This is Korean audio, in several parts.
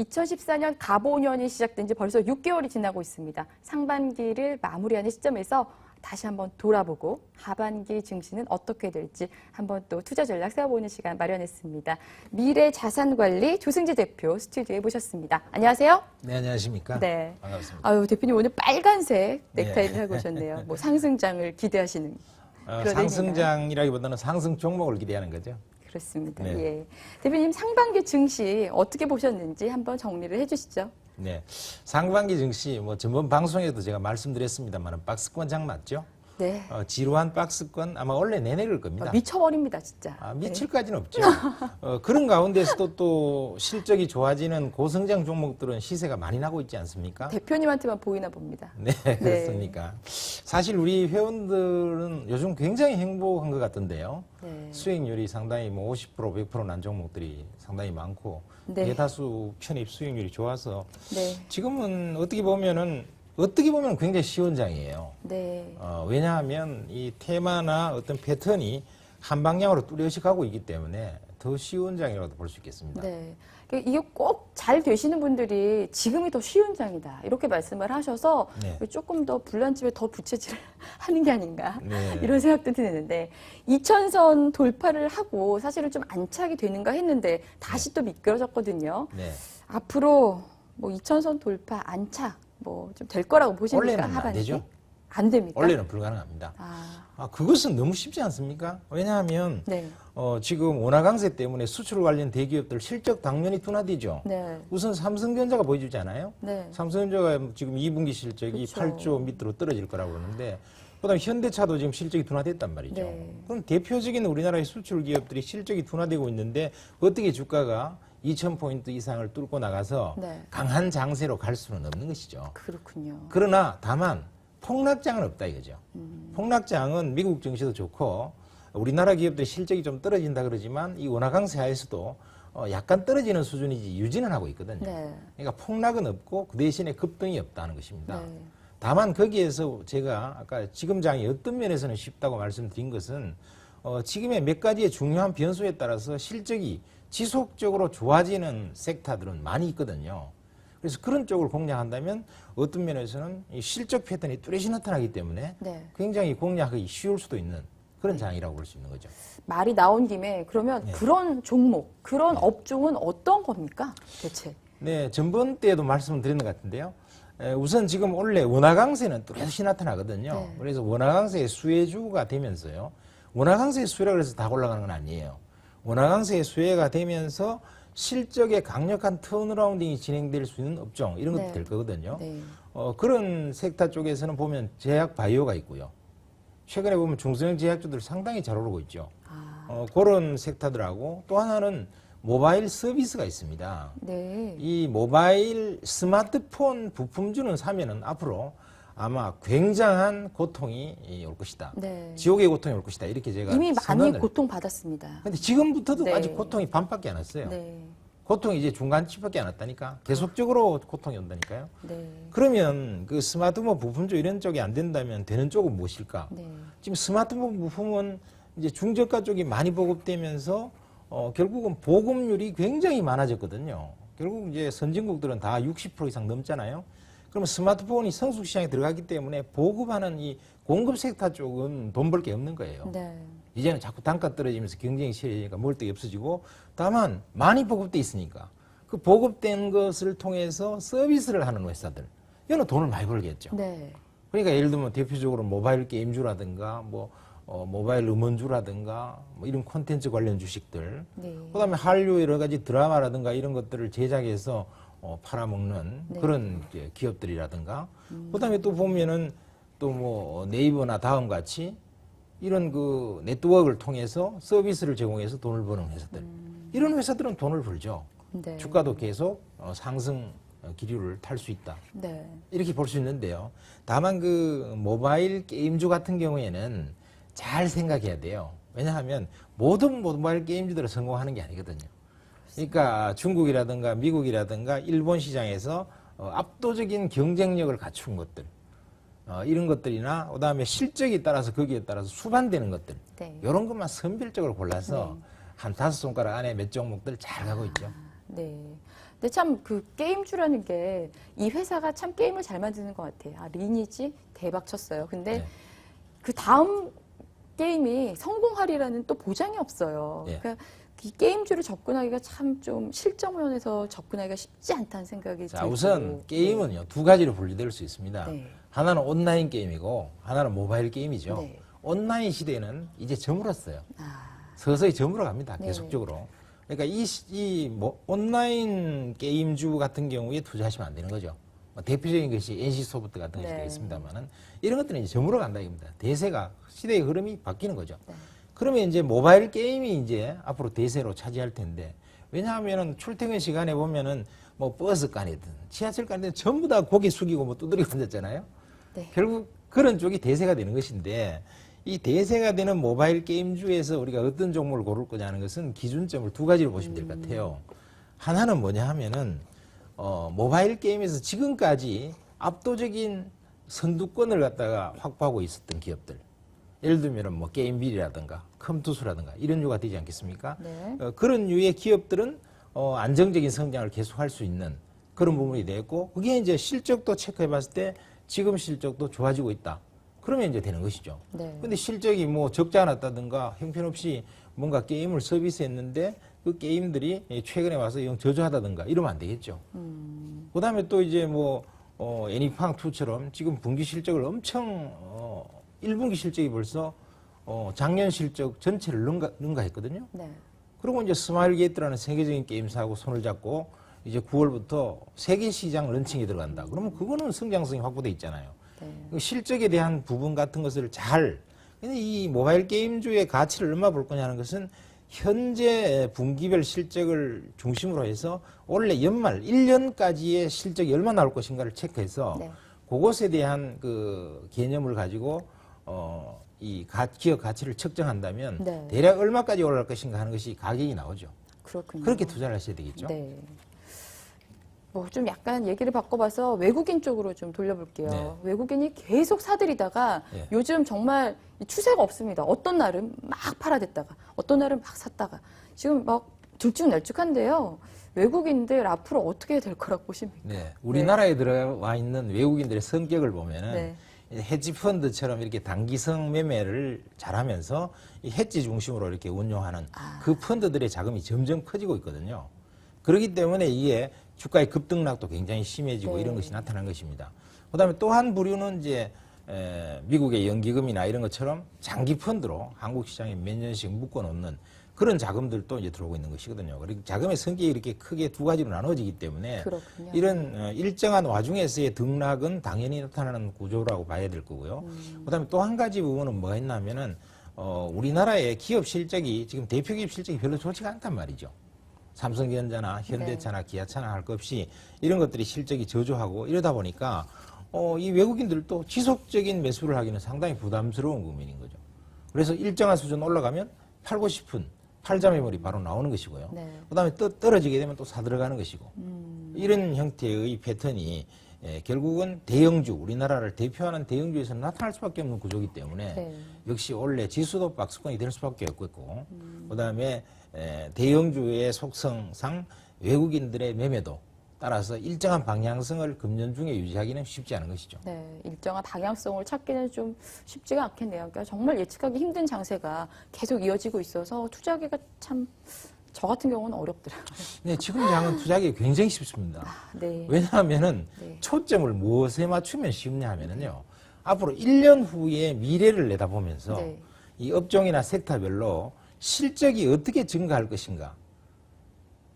2014년 갑오년이 시작된 지 벌써 6개월이 지나고 있습니다. 상반기를 마무리하는 시점에서 다시 한번 돌아보고 하반기 증시는 어떻게 될지 한번 또 투자 전략 세워보는 시간 마련했습니다. 미래자산관리 조승재 대표 스튜디오에 모셨습니다. 안녕하세요. 네, 안녕하십니까? 네. 반갑습니다. 아유, 대표님 오늘 빨간색 넥타이를 하고 오셨네요. 뭐 상승장을 기대하시는 그런 상승장이라기보다는 상승 종목을 기대하는 거죠. 그렇습니다. 네. 예. 대표님 상반기 증시 어떻게 보셨는지 한번 정리를 해주시죠. 네, 상반기 증시 뭐 전번 방송에도 제가 말씀드렸습니다만 박스권장 맞죠? 네. 지루한 박스권 아마 원래 내내 그럴 겁니다. 미쳐버립니다, 진짜. 미칠까지는 없죠. 그런 가운데서도 또 실적이 좋아지는 고성장 종목들은 시세가 많이 나고 있지 않습니까? 대표님한테만 보이나 봅니다. 네, 그렇습니까? 사실 우리 회원들은 요즘 굉장히 행복한 것 같던데요. 네. 수익률이 상당히 뭐 50%, 100% 난 종목들이 상당히 많고 네. 대다수 편입 수익률이 좋아서 네. 지금은 어떻게 보면 굉장히 쉬운 장이에요. 네. 왜냐하면 이 테마나 어떤 패턴이 한 방향으로 뚜렷이 가고 있기 때문에 더 쉬운 장이라고 볼 수 있겠습니다. 네. 이게 꼭 잘 되시는 분들이 지금이 더 쉬운 장이다. 이렇게 말씀을 하셔서 네. 조금 더 불난집에 더 부채질을 하는 게 아닌가. 네. 이런 생각도 드는데 2000선 돌파를 하고 사실은 좀 안착이 되는가 했는데 다시 또 미끄러졌거든요. 네. 앞으로 뭐 2000선 돌파 안착 뭐 좀 될 거라고 보십니까? 원래는 안 하반기? 되죠. 안 됩니까? 원래는 불가능합니다. 그것은 너무 쉽지 않습니까? 왜냐하면 네. 지금 원화 강세 때문에 수출 관련 대기업들 실적 당연히 둔화되죠. 네. 우선 삼성전자가 보여주지 않아요? 네. 삼성전자가 지금 2분기 실적이 그쵸. 8조 밑으로 떨어질 거라고 그러는데 그다음에 현대차도 지금 실적이 둔화됐단 말이죠. 네. 그럼 대표적인 우리나라의 수출 기업들이 실적이 둔화되고 있는데 어떻게 주가가 2,000포인트 이상을 뚫고 나가서 네. 강한 장세로 갈 수는 없는 것이죠. 그렇군요. 그러나 다만 폭락장은 없다 이거죠. 폭락장은 미국 증시도 좋고 우리나라 기업들의 실적이 좀 떨어진다 그러지만 이 원화 강세 하에서도 약간 떨어지는 수준이지 유지는 하고 있거든요. 네. 그러니까 폭락은 없고 그 대신에 급등이 없다는 것입니다. 네. 다만 거기에서 제가 아까 지금 장이 어떤 면에서는 쉽다고 말씀드린 것은 지금의 몇 가지의 중요한 변수에 따라서 실적이 지속적으로 좋아지는 섹터들은 많이 있거든요. 그래서 그런 쪽을 공략한다면 어떤 면에서는 이 실적 패턴이 뚜렷이 나타나기 때문에 네. 굉장히 공략하기 쉬울 수도 있는 그런 장이라고 볼 수 있는 거죠. 말이 나온 김에 그러면 네. 그런 종목, 그런 업종은 어떤 겁니까? 대체? 네, 전번 때에도 말씀을 드린 것 같은데요. 우선 지금 원래 원화 강세는 뚜렷이 나타나거든요. 네. 그래서 원화 강세의 수혜주가 되면서요. 원화 강세의 수혜라 그래서 다 올라가는 건 아니에요. 원화 강세의 수혜가 되면서 실적의 강력한 턴어라운딩이 진행될 수 있는 업종 이런 것도 네. 될 거거든요. 네. 그런 섹터 쪽에서는 보면 제약 바이오가 있고요. 최근에 보면 중소형 제약주들 상당히 잘 오르고 있죠. 그런 섹터들하고 또 하나는 모바일 서비스가 있습니다. 네. 이 모바일 스마트폰 부품주는 사면은 앞으로 아마 굉장한 고통이 올 것이다. 네. 지옥의 고통이 올 것이다. 이렇게 제가 이미 많이 선언을. 고통받았습니다. 근데 지금부터도 네. 아직 고통이 반밖에 안 왔어요. 네. 고통이 이제 중간치밖에 안 왔다니까. 계속적으로 고통이 온다니까요. 네. 그러면 그 스마트폰 부품주 이런 쪽이 안 된다면 되는 쪽은 무엇일까? 네. 지금 스마트폰 부품은 이제 중저가 쪽이 많이 보급되면서 결국은 보급률이 굉장히 많아졌거든요. 결국 이제 선진국들은 다 60% 이상 넘잖아요. 그러면 스마트폰이 성숙 시장에 들어가기 때문에 보급하는 이 공급 섹터 쪽은 돈 벌 게 없는 거예요. 네. 이제는 자꾸 단가 떨어지면서 경쟁이 심해지니까 먹을 데가 없어지고 다만 많이 보급돼 있으니까 그 보급된 것을 통해서 서비스를 하는 회사들 이거는 돈을 많이 벌겠죠. 네. 그러니까 예를 들면 대표적으로 모바일 게임주라든가 모바일 음원주라든가 이런 콘텐츠 관련 주식들 네. 그다음에 한류 여러 가지 드라마라든가 이런 것들을 제작해서 팔아먹는 네. 그런 이제 기업들이라든가 그다음에 또 보면은 또 뭐 네이버나 다음 같이 이런 그 네트워크를 통해서 서비스를 제공해서 돈을 버는 회사들 이런 회사들은 돈을 벌죠. 네. 주가도 계속 상승 기류를 탈 수 있다. 네. 이렇게 볼 수 있는데요. 다만 그 모바일 게임주 같은 경우에는 잘 생각해야 돼요. 왜냐하면 모든 모바일 게임주들은 성공하는 게 아니거든요. 그러니까 중국이라든가 미국이라든가 일본 시장에서 압도적인 경쟁력을 갖춘 것들 이런 것들이나 그다음에 실적에 따라서 거기에 따라서 수반되는 것들 네. 이런 것만 선별적으로 골라서 한 5손가락 안에 몇 종목들 잘 가고 있죠. 네. 근데 참 그 게임주라는 게 이 회사가 참 게임을 잘 만드는 것 같아요. 아, 리니지 대박 쳤어요. 근데 네. 그 다음 게임이 성공하리라는 또 보장이 없어요. 예. 그러니까 이 게임주를 접근하기가 참 좀 실적 면에서 접근하기가 쉽지 않다는 생각이 자, 들고. 우선 게임은요, 두 가지로 분류될 수 있습니다. 네. 하나는 온라인 게임이고, 하나는 모바일 게임이죠. 네. 온라인 시대는 이제 저물었어요. 아, 서서히 저물어 갑니다. 네네. 계속적으로. 그러니까 온라인 게임주 같은 경우에 투자하시면 안 되는 거죠. 뭐 대표적인 것이 NC소프트 같은 것이 네. 되겠습니다만은 이런 것들은 이제 저물어 간다 이겁니다. 대세가 시대의 흐름이 바뀌는 거죠. 네. 그러면 이제 모바일 게임이 이제 앞으로 대세로 차지할 텐데 왜냐하면은 출퇴근 시간에 보면은 뭐 버스 간이든 지하철 간이든 전부 다 고개 숙이고 뭐 두드리고 앉았잖아요. 네. 결국 그런 쪽이 대세가 되는 것인데 이 대세가 되는 모바일 게임주에서 우리가 어떤 종목을 고를 거냐는 것은 기준점을 두 가지로 보시면 될 것 같아요. 하나는 뭐냐 하면은 모바일 게임에서 지금까지 압도적인 선두권을 갖다가 확보하고 있었던 기업들. 예를 들면 뭐 게임빌이라든가 컴투스라든가 이런 류가 되지 않겠습니까? 네. 그런 류의 기업들은 안정적인 성장을 계속할 수 있는 그런 부분이 되고 그게 이제 실적도 체크해 봤을 때 지금 실적도 좋아지고 있다. 그러면 이제 되는 것이죠. 네. 근데 실적이 뭐 적지 않았다든가 형편없이 뭔가 게임을 서비스했는데 그 게임들이 최근에 와서 영 저조하다든가 이러면 안 되겠죠. 그다음에 또 이제 뭐 애니팡2처럼 지금 분기 실적을 엄청 1분기 실적이 벌써 작년 실적 전체를 능가했거든요. 네. 그리고 이제 스마일 게이트라는 세계적인 게임사하고 손을 잡고 이제 9월부터 세계 시장 런칭이 들어간다. 그러면 그거는 성장성이 확보돼 있잖아요. 네. 실적에 대한 부분 같은 것을 근데 이 모바일 게임주의 가치를 얼마 볼 거냐는 것은 현재 분기별 실적을 중심으로 해서 올해 연말 1년까지의 실적이 얼마 나올 것인가를 체크해서 네. 그것에 대한 그 개념을 가지고 기업 가치를 측정한다면 네. 대략 얼마까지 올라갈 것인가 하는 것이 가격이 나오죠. 그렇군요. 그렇게 투자를 하셔야 되겠죠. 네. 뭐 좀 약간 얘기를 바꿔봐서 외국인 쪽으로 좀 돌려볼게요. 네. 외국인이 계속 사들이다가 예. 요즘 정말 추세가 없습니다. 어떤 날은 막 팔아댔다가 어떤 날은 막 샀다가 지금 막 들쭉날쭉한데요. 외국인들 앞으로 어떻게 될 거라고 보십니까? 네. 우리나라에 들어와 있는 외국인들의 성격을 보면은 네. 헤지 펀드처럼 이렇게 단기성 매매를 잘하면서 이 헤지 중심으로 이렇게 운용하는 그 펀드들의 자금이 점점 커지고 있거든요. 그렇기 때문에 이게 주가의 급등락도 굉장히 심해지고 네. 이런 것이 나타난 것입니다. 그다음에 또 한 부류는 이제 미국의 연기금이나 이런 것처럼 장기 펀드로 한국 시장에 몇 년씩 묶어 놓는 그런 자금들도 이제 들어오고 있는 것이거든요. 그리고 자금의 성격이 이렇게 크게 두 가지로 나눠지기 때문에 그렇군요. 이런 일정한 와중에서의 등락은 당연히 나타나는 구조라고 봐야 될 거고요. 그다음에 또 한 가지 부분은 뭐가 있냐면은 우리나라의 기업 실적이 지금 대표 기업 실적이 별로 좋지가 않단 말이죠. 삼성전자나 현대차나 기아차나 할 것 없이 이런 것들이 실적이 저조하고 이러다 보니까 이 외국인들도 지속적인 매수를 하기는 상당히 부담스러운 국면인 거죠. 그래서 일정한 수준 올라가면 팔고 싶은 팔자 매물이 바로 나오는 것이고요. 네. 그다음에 또 떨어지게 되면 또 사들어가는 것이고 이런 형태의 패턴이 결국은 대형주, 우리나라를 대표하는 대형주에서 나타날 수밖에 없는 구조이기 때문에 네. 역시 원래 지수도 박스권이 될 수밖에 없고 그다음에 대형주의 속성상 외국인들의 매매도 따라서 일정한 방향성을 금년 중에 유지하기는 쉽지 않은 것이죠. 네, 일정한 방향성을 찾기는 좀 쉽지가 않겠네요. 그러니까 정말 예측하기 힘든 장세가 계속 이어지고 있어서 투자하기가 참 저 같은 경우는 어렵더라고요. 네, 지금 장은 투자하기 굉장히 쉽습니다. 네. 왜냐하면은 네. 초점을 무엇에 맞추면 쉽냐 하면은요. 앞으로 1년 후의 미래를 내다보면서 네. 이 업종이나 섹터별로 실적이 어떻게 증가할 것인가.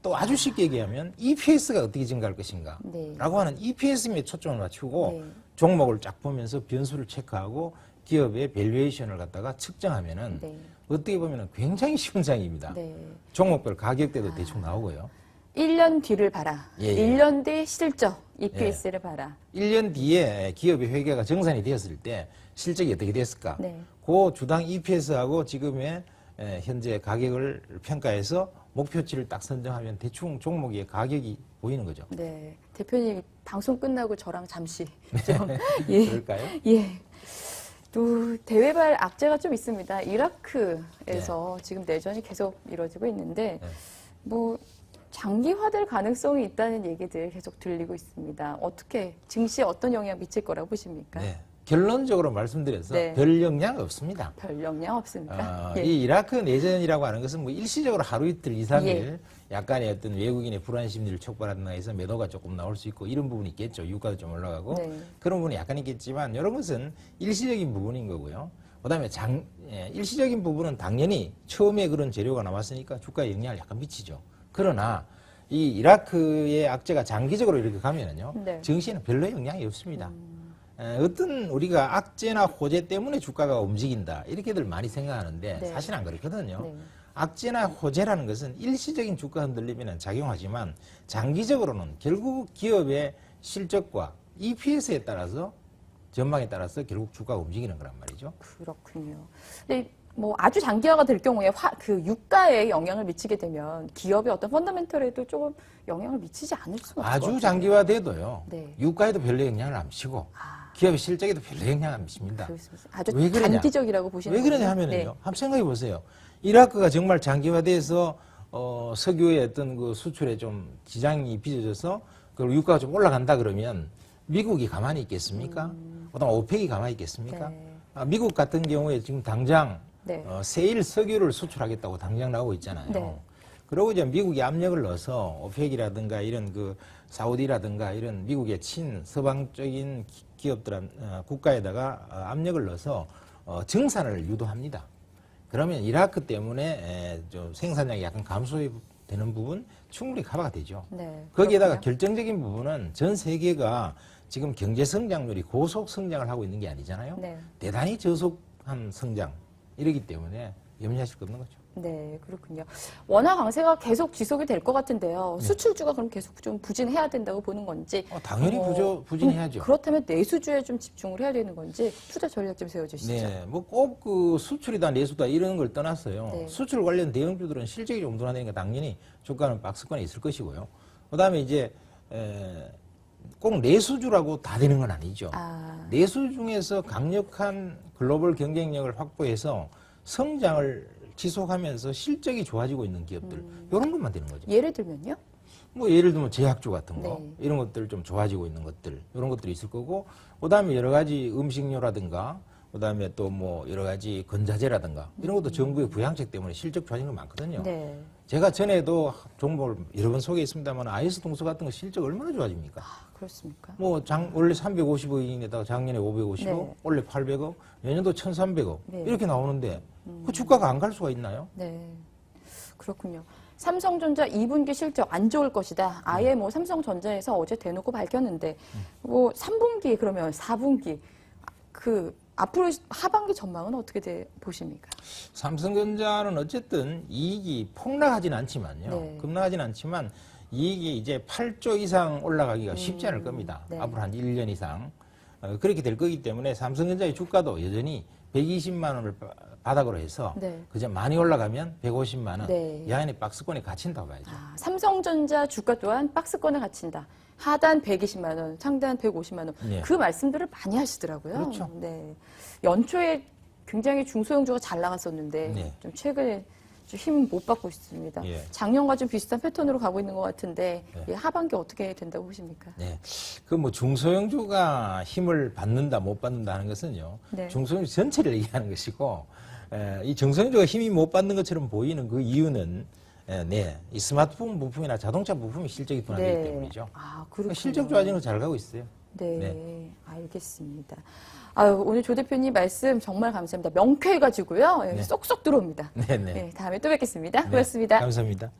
또 아주 쉽게 얘기하면 EPS가 어떻게 증가할 것인가. 네. 라고 하는 EPS에 초점을 맞추고 네. 종목을 쫙 보면서 변수를 체크하고 기업의 밸류에이션을 갖다가 측정하면은 네. 어떻게 보면 굉장히 쉬운 장입니다. 네. 종목별 가격대도 대충 나오고요. 1년 뒤를 봐라. 예, 예. 1년 뒤 실적, EPS를 봐라. 1년 뒤에 기업의 회계가 정산이 되었을 때 실적이 어떻게 됐을까? 네. 그 주당 EPS하고 지금의 현재 가격을 평가해서 목표치를 딱 선정하면 대충 종목의 가격이 보이는 거죠. 네. 대표님 방송 끝나고 저랑 잠시 좀 예. 그럴까요? 예. 또 대외발 악재가 좀 있습니다. 이라크에서 지금 내전이 계속 이루어지고 있는데 네. 뭐 장기화될 가능성이 있다는 얘기들 계속 들리고 있습니다. 어떻게 증시에 어떤 영향 미칠 거라고 보십니까? 네. 결론적으로 말씀드려서 네. 별 영향 없습니다. 별 영향 없습니까? 예. 이 이라크 내전이라고 하는 것은 뭐 일시적으로 하루 이틀, 2, 3일 예. 약간의 어떤 외국인의 불안 심리를 촉발한다 해서 매도가 조금 나올 수 있고 이런 부분이 있겠죠. 유가도 좀 올라가고 네. 그런 부분이 약간 있겠지만 이런 것은 일시적인 부분인 거고요. 그다음에 일시적인 부분은 당연히 처음에 그런 재료가 나왔으니까 주가에 영향을 약간 미치죠. 그러나 이 이라크의 악재가 장기적으로 이렇게 가면은요, 네. 증시에는 별로 영향이 없습니다. 어떤 우리가 악재나 호재 때문에 주가가 움직인다 이렇게들 많이 생각하는데 네. 사실 안 그렇거든요. 네. 악재나 호재라는 것은 일시적인 주가 흔들림에는 작용하지만 장기적으로는 결국 기업의 실적과 EPS에 따라서 전망에 따라서 결국 주가가 움직이는 거란 말이죠. 그렇군요. 근데 뭐 아주 장기화가 될 경우에 그 유가에 영향을 미치게 되면 기업의 어떤 펀더멘털에도 조금 영향을 미치지 않을 수가 없을 것 아주 같아요. 장기화돼도요. 네. 유가에도 별로 영향을 안 미치고 기업의 실적에도 별로 영향을 안 미칩니다. 그렇습니다. 아주 왜 그러냐? 단기적이라고 보시는 왜 그러냐 거군요. 하면은요. 네. 한번 생각해 보세요. 이라크가 정말 장기화돼서 석유의 어떤 그 수출에 좀 지장이 빚어져서 그리고 유가가 좀 올라간다 그러면 미국이 가만히 있겠습니까? 그다음 오펙이 가만히 있겠습니까? 네. 미국 같은 경우에 지금 당장 네. 세일 석유를 수출하겠다고 당장 나오고 있잖아요. 네. 그리고 이제 미국이 압력을 넣어서 오펙이라든가 이런 그 사우디라든가 이런 미국의 서방적인 기업들 국가에다가 압력을 넣어서 증산을 유도합니다. 그러면 이라크 때문에 좀 생산량이 약간 감소되는 부분 충분히 커버가 되죠. 네. 거기에다가 그렇군요. 결정적인 부분은 전 세계가 지금 경제 성장률이 고속 성장을 하고 있는 게 아니잖아요. 네. 대단히 저속한 성장 이러기 때문에 염려하실 거 없는 거죠. 네, 그렇군요. 원화 강세가 계속 지속이 될 것 같은데요. 수출주가 그럼 계속 좀 부진해야 된다고 보는 건지. 당연히 부진해야죠. 그렇다면 내수주에 좀 집중을 해야 되는 건지 투자 전략 좀 세워주시죠. 네, 뭐 꼭 그 수출이다 내수다 이런 걸 떠났어요. 네. 수출 관련 대형주들은 실적이 좀 둔화되니까 당연히 주가는 박스권에 있을 것이고요. 그다음에 이제 꼭 내수주라고 다 되는 건 아니죠. 내수 중에서 강력한 글로벌 경쟁력을 확보해서 성장을 지속하면서 실적이 좋아지고 있는 기업들 이런 것만 되는 거죠. 예를 들면요? 뭐 예를 들면 제약주 같은 거 네. 이런 것들 좀 좋아지고 있는 것들 이런 것들이 있을 거고 그다음에 여러 가지 음식료라든가 그다음에 또 뭐 여러 가지 건자재라든가 이런 것도 정부의 부양책 때문에 실적 좋아지는 거 많거든요. 네. 제가 전에도 종목을 여러 번 소개했습니다만 IS 동서 같은 거 실적 얼마나 좋아집니까? 그렇습니까? 뭐 원래 350억인데다가 작년에 550억, 네. 원래 800억, 내년도 1,300억 네. 이렇게 나오는데 그 주가가 안 갈 수가 있나요? 네. 그렇군요. 삼성전자 2분기 실적 안 좋을 것이다. 아예 뭐 삼성전자에서 어제 대놓고 밝혔는데 뭐 3분기 그러면 4분기 그 앞으로 하반기 전망은 어떻게 보십니까? 삼성전자는 어쨌든 이익이 폭락하진 않지만요. 네. 급락하진 않지만 이익이 이제 8조 이상 올라가기가 쉽지 않을 겁니다. 네. 앞으로 한 1년 이상. 그렇게 될 거기 때문에 삼성전자의 주가도 여전히 120만 원을 바닥으로 해서 네. 그저 많이 올라가면 150만 원. 네. 이 안에 박스권에 갇힌다고 봐야죠. 삼성전자 주가 또한 박스권에 갇힌다. 하단 120만 원, 상단 150만 원. 네. 그 말씀들을 많이 하시더라고요. 그렇죠. 네. 연초에 굉장히 중소형주가 잘 나갔었는데 네. 좀 최근에 좀 힘 못 받고 있습니다. 예. 작년과 좀 비슷한 패턴으로 가고 있는 것 같은데 네. 예, 하반기 어떻게 된다고 보십니까? 네. 그 뭐 중소형주가 힘을 받는다 못 받는다 하는 것은요. 네. 중소형주 전체를 얘기하는 것이고 이 중소형주가 힘이 못 받는 것처럼 보이는 그 이유는 이 스마트폰 부품이나 자동차 부품이 실적이 둔화되기 때문이죠. 그렇군요. 실적 좋아지는 거 잘 가고 있어요. 네, 알겠습니다. 오늘 조 대표님 말씀 정말 감사합니다. 명쾌해가지고 쏙쏙 들어옵니다. 네네. 네, 다음에 또 뵙겠습니다. 네, 고맙습니다. 감사합니다.